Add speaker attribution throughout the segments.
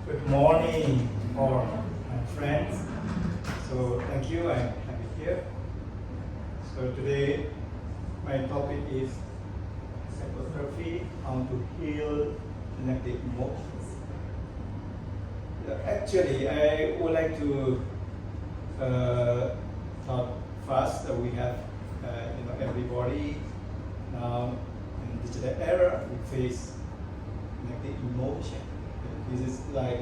Speaker 1: Good morning, all my friends. So thank you, I'm happy here. So today, my topic is psychotherapy, how to heal negative emotions. Actually, I would like to talk first. We have, everybody now in digital era, we face negative emotion. This is like,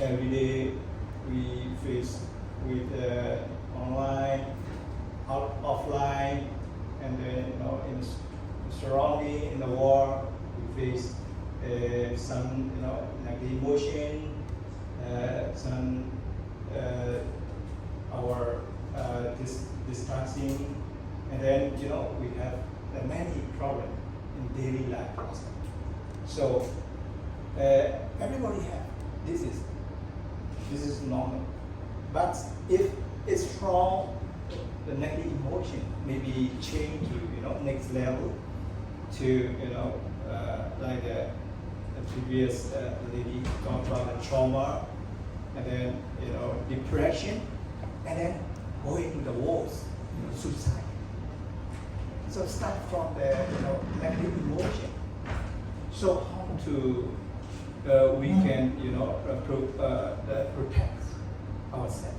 Speaker 1: every day we face with online, offline, and then, in the surrounding, in the world, we face some, negative emotion, some our distracting, and then, we have many problems in daily life also. So, everybody have this is normal, but if it's strong, the negative emotion maybe change to next level to like the previous lady talked about the trauma, and then depression, and then going to the walls, suicide. So start from the negative emotion. So how to we can protect ourselves.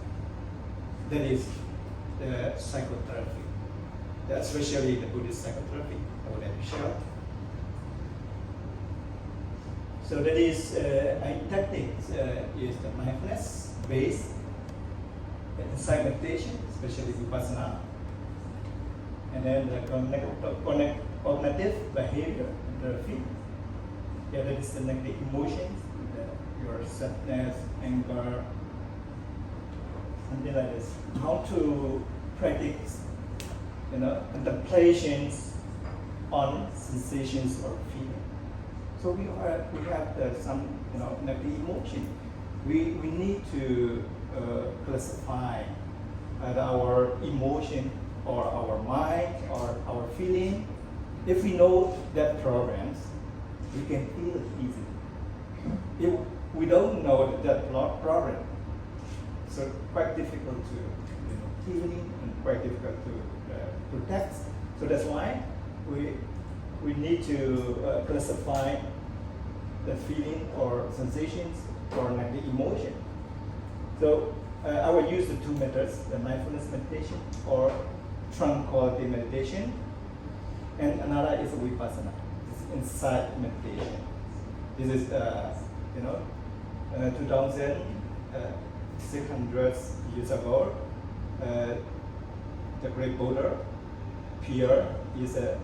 Speaker 1: That is the psychotherapy, especially the Buddhist psychotherapy. I would like to share. So that is techniques is the mindfulness based insight meditation, especially vipassana, and then the cognitive behavior therapy. Yeah, that is the negative emotions, your sadness, anger, something like this. How to practice, contemplations on sensations or feeling. So we have some, negative emotion. We need to classify our emotion or our mind or our feeling. If we know that problems, we can feel it easily. If we don't know that problem, so quite difficult to healing and quite difficult to protect. So that's why we need to classify the feeling or sensations or negative emotion. So I will use the two methods: the mindfulness meditation or tranquility meditation, and another is vipassana. Insight meditation. This is 2,600 years ago. The great Buddha, Pierre, is a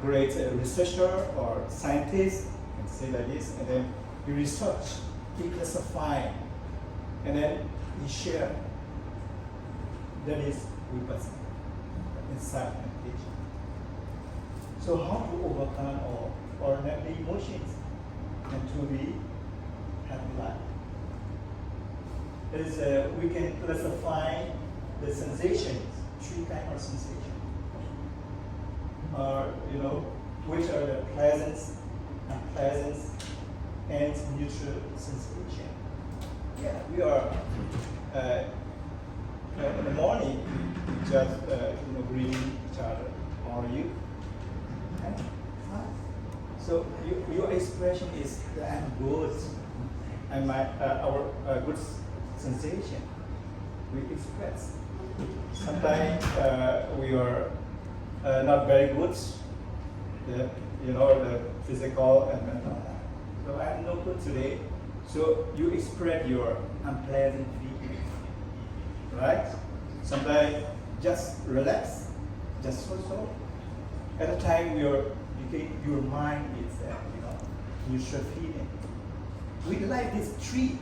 Speaker 1: great researcher or scientist, you can say like this, and then he researched, he classified, and then he shared. That is vipassana, insight meditation. So how to overcome or negative emotions and to be happy life? We can classify the sensations, three kinds of sensations. Which are the pleasant, unpleasant, and neutral sensation. Yeah, we are in the morning we just greeting each other. How are you? So your expression is that I'm good, and our good sensation we express. Sometimes we are not very good, the physical and mental. So I'm not good today. So you express your unpleasant feeling, right? Sometimes just relax, just so. At the time your mind is neutral feeling. We like this tree.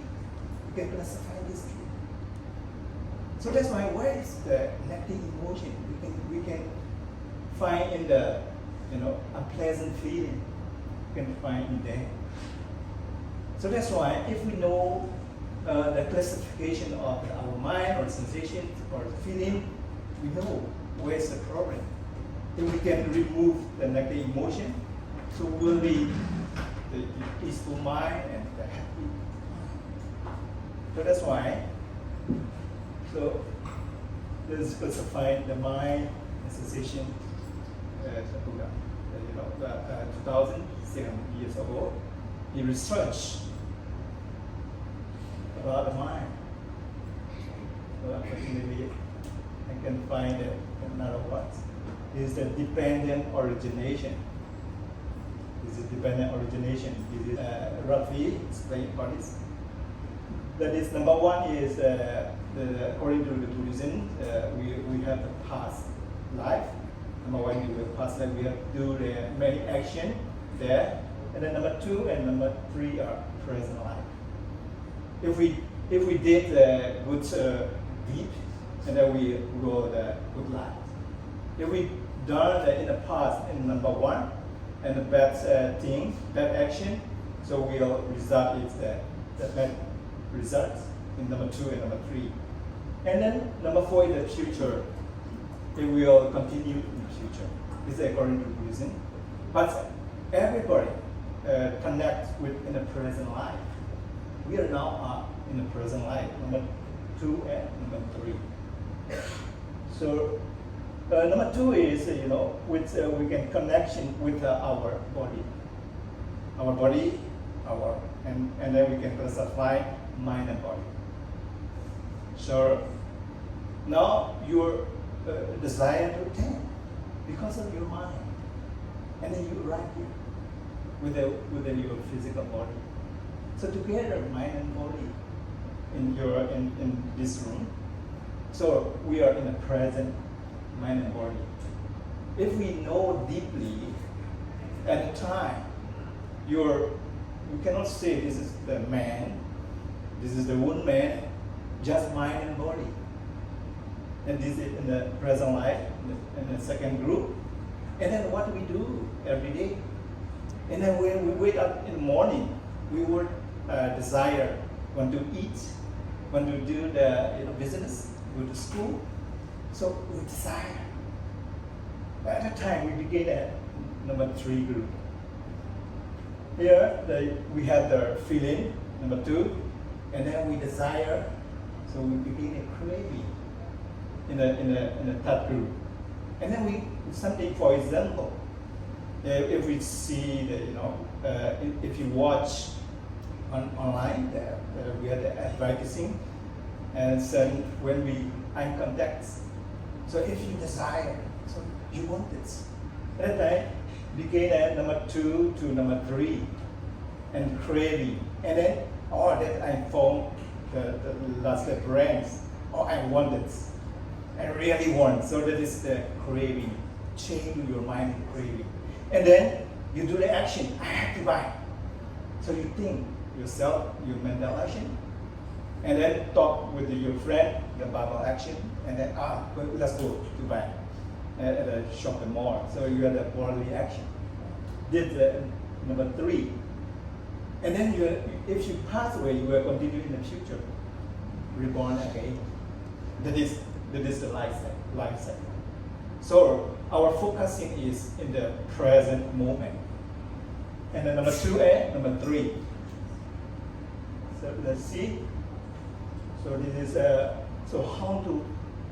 Speaker 1: We can classify this tree. So that's why where is the negative emotion? We can find in the unpleasant feeling. We can find in there. So that's why if we know the classification of our mind or sensation or feeling, we know where's the problem. If we can remove the negative emotion, so will be the peaceful mind and the happy. So that's why. So this is classified the mind association as a Buddha. 2,007 years ago, he researched about the mind. So unfortunately, I can find another word. Is the dependent origination. This is dependent origination. This is roughly explained about this. That is, number one is according to the Buddhism, we have the past life. Number one, we have past life. We have to do the many action there, and then number two and number three are present life. If we did the good deed, and then we grow the good life. If we done in the past in number one, and the bad thing, bad action, so we'll result is the bad results in number two and number three. And then number four is the future. It will continue in the future. This is according to Buddhism. But everybody connects with in the present life. We are now in the present life, number two and number three. So number two is, with we can connection with our body. Our body, and then we can classify mind and body. So now your desire to attain because of your mind, and then you arrive here with your physical body. So together, mind and body in this room. So we are in the present mind and body. If we know deeply at the time, you cannot say this is the man, this is the woman, just mind and body. And this is in the present life, in the second group. And then what do we do every day? And then when we wake up in the morning, we would desire, want to eat, want to do the business, go to school. So we desire. At that time, we begin at number three group. Here, we have the feeling, number two, and then we desire. So we begin a craving in the third group. And then something, for example, if we see if you watch online, we have the advertising, and then when we eye contact. So if you desire, so you want this. That time begin at number two to number three, and craving, and then that I form the last brands, I want this, I really want. So that is the craving. Change your mind to craving, and then you do the action. I have to buy. So you think yourself, your mental action, and then talk with your friend, the verbal action, and then let's go to buy at the shopping mall. So you have the bodily action. Did the number three, and then if you pass away, you will continue in the future, reborn again. That is the life cycle. So our focusing is in the present moment. And then number two and number three. So let's see. So this is so how to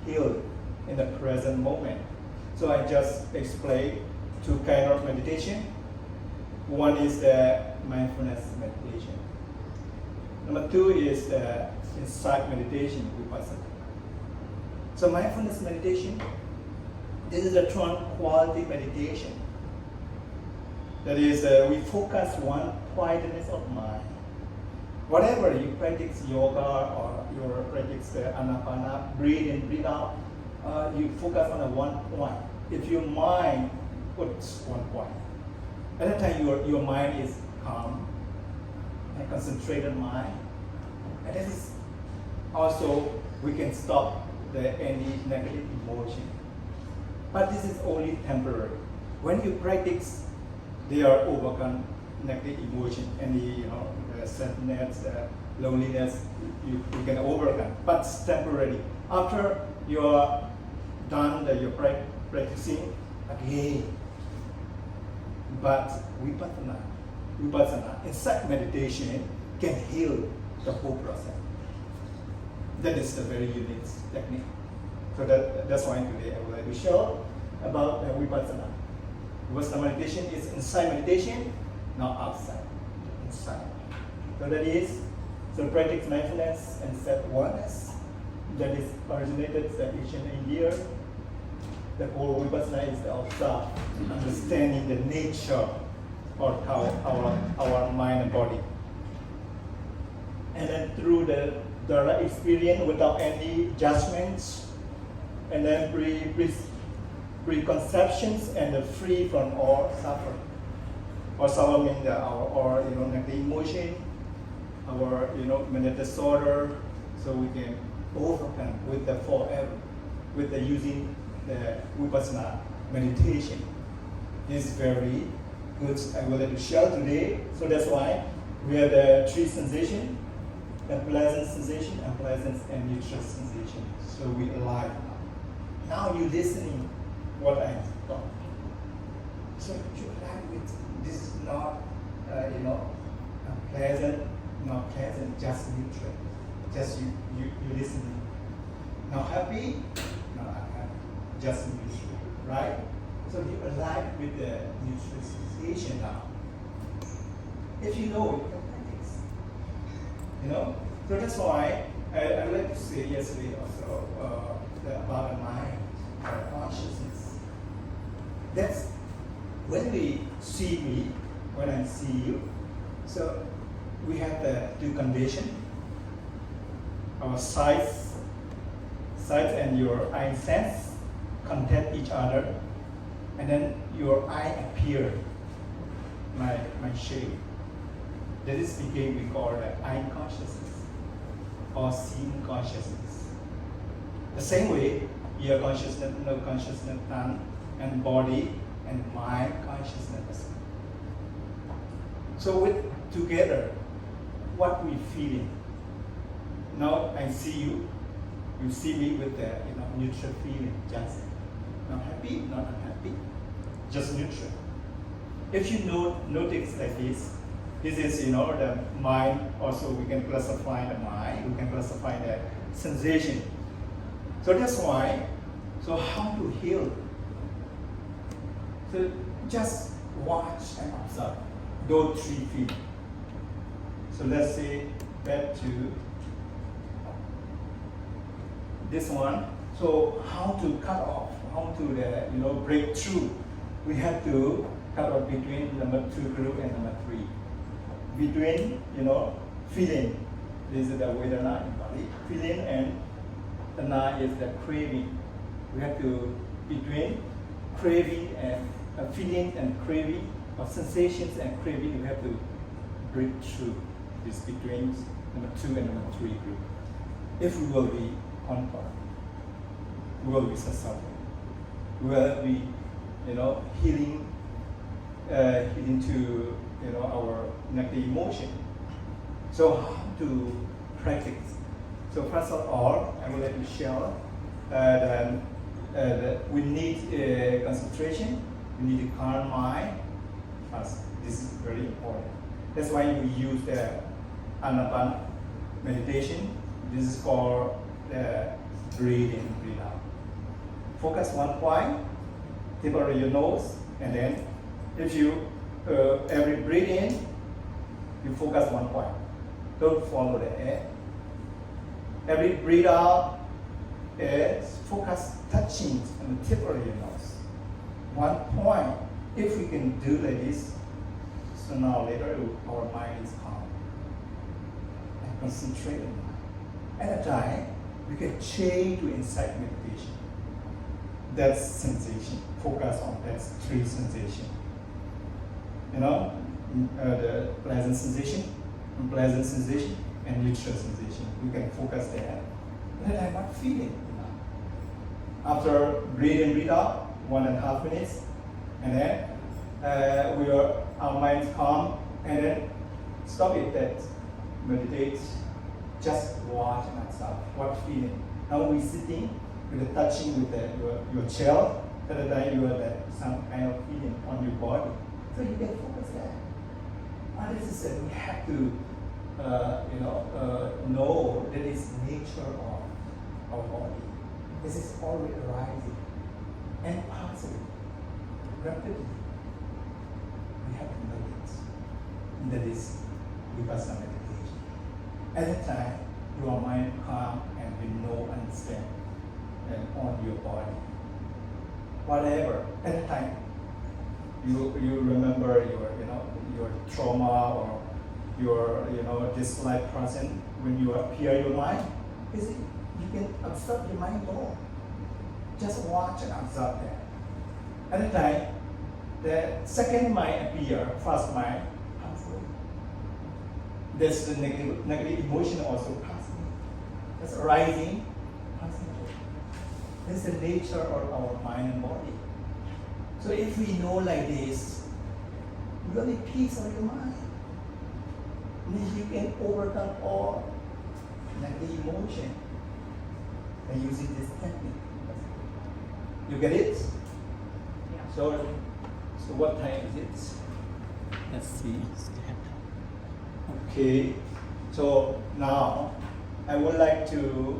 Speaker 1: heal in the present moment. So I just explained two kinds of meditation. One is the mindfulness meditation. Number two is the insight meditation, vipassana. So mindfulness meditation, this is a tranquility meditation. That is, we focus one quietness of mind. Whatever you practice yoga or you practice anapana, breathe in, breathe out, you focus on a one point. If your mind puts one point, at that time your mind is calm and concentrated mind. And this is also, we can stop any negative emotion. But this is only temporary. When you practice, they are overcome negative emotion, any the sadness, loneliness, you can overcome. But it's temporary. After you are done, you're practicing again. But vipassana, insight meditation, can heal the whole process. That is a very unique technique. So that's why today I would like to show about Vipassana. Vipassana meditation is inside meditation, not outside, inside. So that is, so practice mindfulness and self-awareness. That is originated in ancient India. The whole Vipassana is the observe, understanding the nature of our mind and body. And then through the direct experience without any judgments, and then preconceptions and free from all suffering. Or suffering means our negative emotion, our mental disorder, so we can overcome with the forever, with the using the Vipassana meditation. This is very good. I would like to share today. So that's why we have the three sensations: the pleasant sensation, unpleasant, and neutral sensation. So we alive now. Now you listening what I talk. So you alive with this is not unpleasant, not pleasant, just neutral. Just you listening. Not happy, not unhappy, just neutral, right? So you alive with the neutral sensation now. If you know it, you can practice. So that's why I would like to say yesterday also about the mind, consciousness. That's when we see me, when I see you. So we have the two conditions. Our sight and your eye sense contact each other, and then your eye appear, my shape. That is became we call the eye consciousness or seeing consciousness. The same way, ear consciousness, nose consciousness, tongue, and body and mind consciousness. So with together, what we feeling? Now I see you. You see me with the neutral feeling, just not happy, not unhappy, just neutral. If you notice like this is the mind. Also, we can classify the mind. We can classify the sensation. So that's why. So how to heal? So just watch and observe those three feelings. So let's say back to this one. So how to cut off? How to break through? We have to cut off between number 2 group and number 3. Between feeling, this is the Vedana in body. Feeling and Tana is the craving. We have to between craving and feeling and craving, or sensations and craving. We have to break through this between number 2 and number 3 group. If we will be conquered, we will be successful. We will be, healing to our negative emotion. So how to practice? So first of all, I would like to share that we need concentration. We need a calm mind. First, this is very important. That's why we use the Anapana meditation. This is called the breathe in, breathe out. Focus one point, tip over your nose, and then if you every breathe in, you focus one point. Don't follow the air. Every breathe out, focus touching on the tip of your nose. One point. If we can do like this, so now later our mind is calm and concentrated. At a time, we can change to insight meditation. That's sensation. Focus on that 3 sensations. The pleasant sensation, unpleasant sensation, and neutral sensation. We can focus there. Then I'm not feeling. After breathe in, breathe out, 1.5 minutes, and then our mind is calm, and then stop it. That meditate. Just watch and observe what feeling. Now we sitting with the touching with your chair. At the time you have some kind of feeling on your body. So you can focus there. What is it? We have to know that is nature of our body. This is always arising and passing rapidly. We have to know it. That is Vipassana meditation. At that time, your mind calm and with no understand and on your body. Whatever. At that time, you remember your trauma or your dislike person. When you appear your mind, you can observe your mind more. Just watch and observe that. At the time, the second mind appear, first mind pass away. There's the negative emotion also passing. That's arising, passing away. This is the nature of our mind and body. So if we know like this, you will be peace of your mind. Then you can overcome all negative emotion by using this technique. You get it?
Speaker 2: Yeah.
Speaker 1: So what time is it? Let's see. Okay. So now I would like to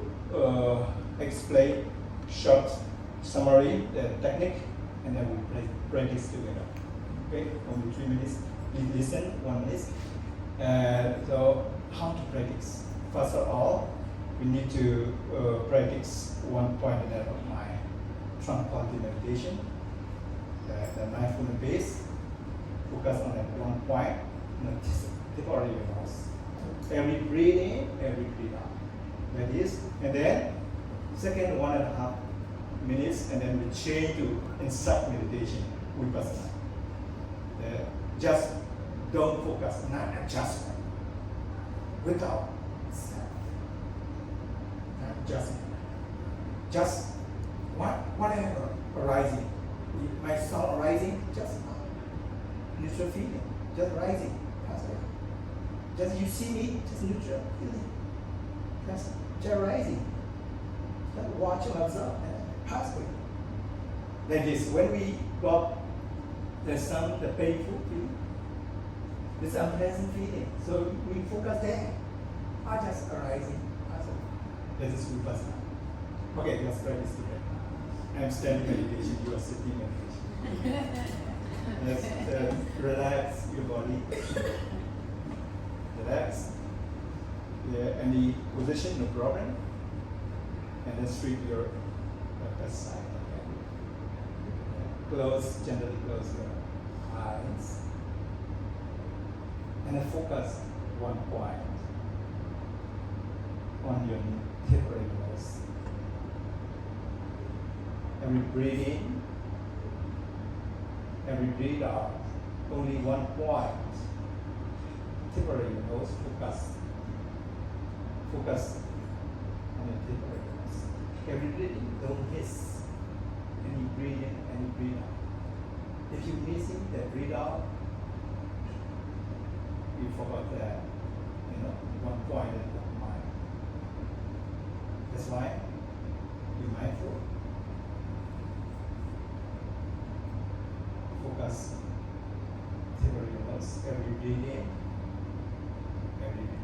Speaker 1: explain short summary the technique, and then we practice together. Okay, only 3 minutes. Please listen 1 minute. So how to practice? First of all, we need to practice one point in our mind. Tranquility meditation, the mindfulness base, focus on that one point, tip of your nose. Every breathe in, every breathe out. Like this, and then second 1.5 minutes, and then we change to insight meditation, vipassana. Just don't focus, not adjustment. Without self, not adjustment. Just whatever arising. My sound arising, just neutral feeling, just rising, pass away. Just you see me, just neutral feeling, just rising. Just watch and observe and pass away. Like this, when we got the painful feeling, this unpleasant feeling, so we focus there. Are just arising, pass away. This is vipassana. Okay, let's practice together. I'm standing meditation, you are sitting meditation. Let's relax your body. Relax. Yeah, any position, no problem. And then straight your left side. Gently close your eyes. And then focus one point on your temporary nose. Every breathe in, every breathe out, only one point. Temporary nose, focus on your temporary nose. Every breathe in, don't miss any breathe in, any breathe out. If you're missing that breathe out, you forgot that, one point in your mind. That's why be mindful. Focus temporary nose, every breathe in, every breathe out.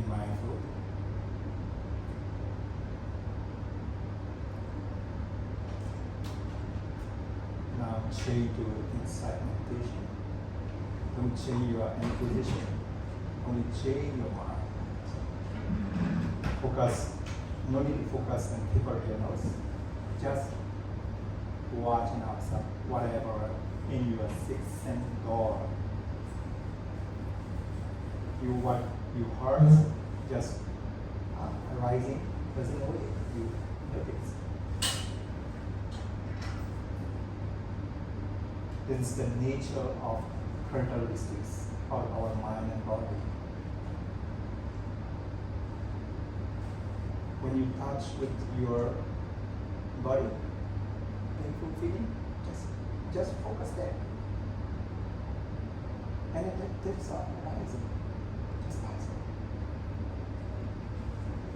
Speaker 1: Mindful. Now change to insight meditation. Don't change your intuition. Only change your mind. Focus. No need to focus on people here. Just watching outside, whatever in your sixth sense door. What you heard just arising doesn't know it. You notice. This is the nature of characteristics of our mind and body. When you touch with your body, painful feeling, just focus there. And that's arising. Just ask.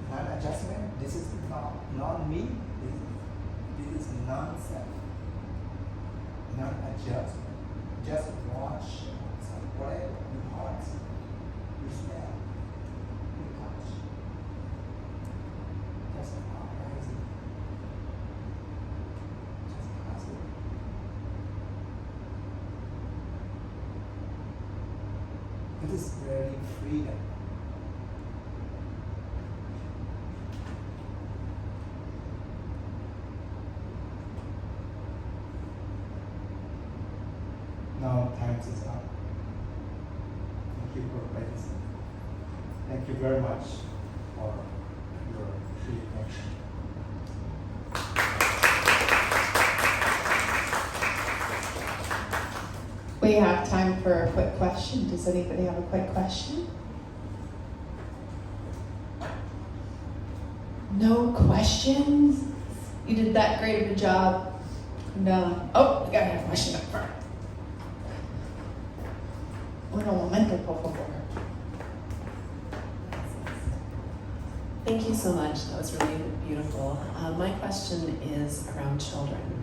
Speaker 1: Non-adjustment, this is not me, this is non-self. Non-adjustment. Just watch whatever you heart, you smell, you touch. Just arising. Just ask it. It is very freedom. Now time is up. Thank you for practicing. Thank you very much for your free attention.
Speaker 2: We have time for a quick question. Does anybody have a quick question? No questions? You did that great of a job. No. Oh, we got a question up front. Un momento, por favor.
Speaker 3: Thank you so much. That was really beautiful. My question is around children.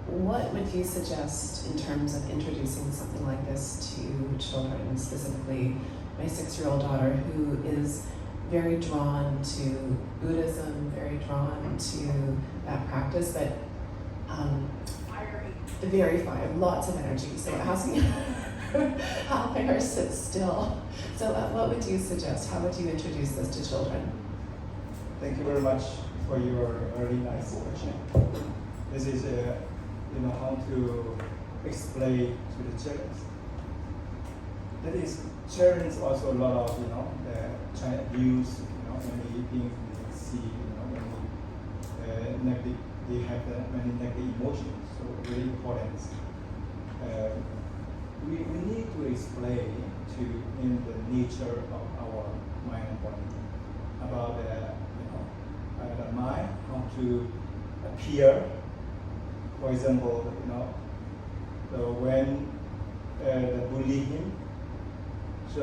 Speaker 3: What would you suggest in terms of introducing something like this to children, specifically my 6-year-old daughter, who is very drawn to Buddhism, very drawn to that practice, but very fire, lots of energy. So helping her sit still. So what would you suggest? How would you introduce this to children?
Speaker 1: Thank you very much for your very nice question. This is how to explain to the children. That is, children also a lot of the child abuse. Many things they see. When they have many negative emotions. So very important. We need to explain in the nature of our mind and body about the mind, how to appear. For example, when the bully him, so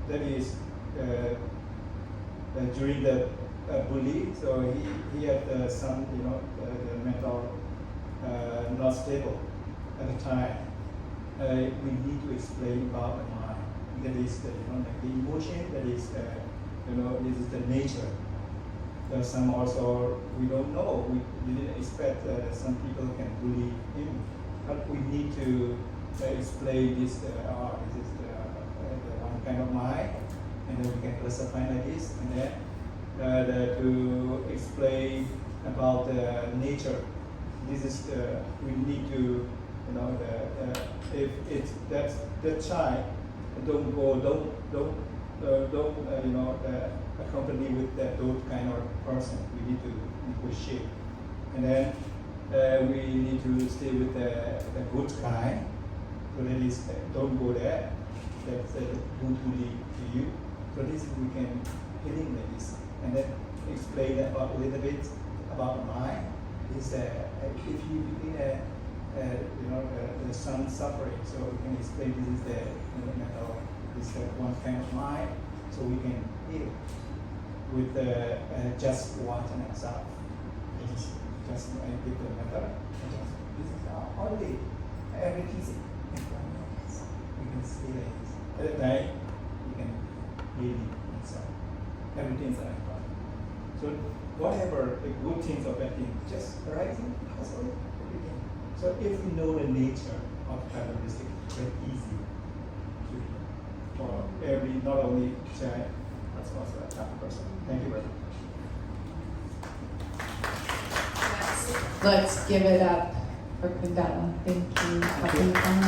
Speaker 1: that is during the bully, so he had some the mental not stable at the time. We need to explain about the mind. That is the emotion. That is this is the nature. Some also we don't know. We didn't expect some people can bully him, but we need to explain this. This is the one kind of mind, and then we can classify like this, and then to explain about the nature. This is we need to if it's that child don't accompany with those kind of person. We need to negotiate, and then we need to stay with the good kind. So that is don't go there. That's good bully to you. So this we can healing like this, and then explain about a little bit about the mind. Is if you begin the son suffering, so we can explain this is the mental, this one kind of mind, so we can heal with just watching ourselves. Just give the method. This is only everything in front of us. We can see like this. At the time, we can heal inside. Everything's in front. So whatever the good things or bad things, just arising, also everything. So if we know the nature, characteristic very easy to for every, not only child, but also a type of person. Thank you very much.
Speaker 2: Let's give it up for Kundala. Thank you.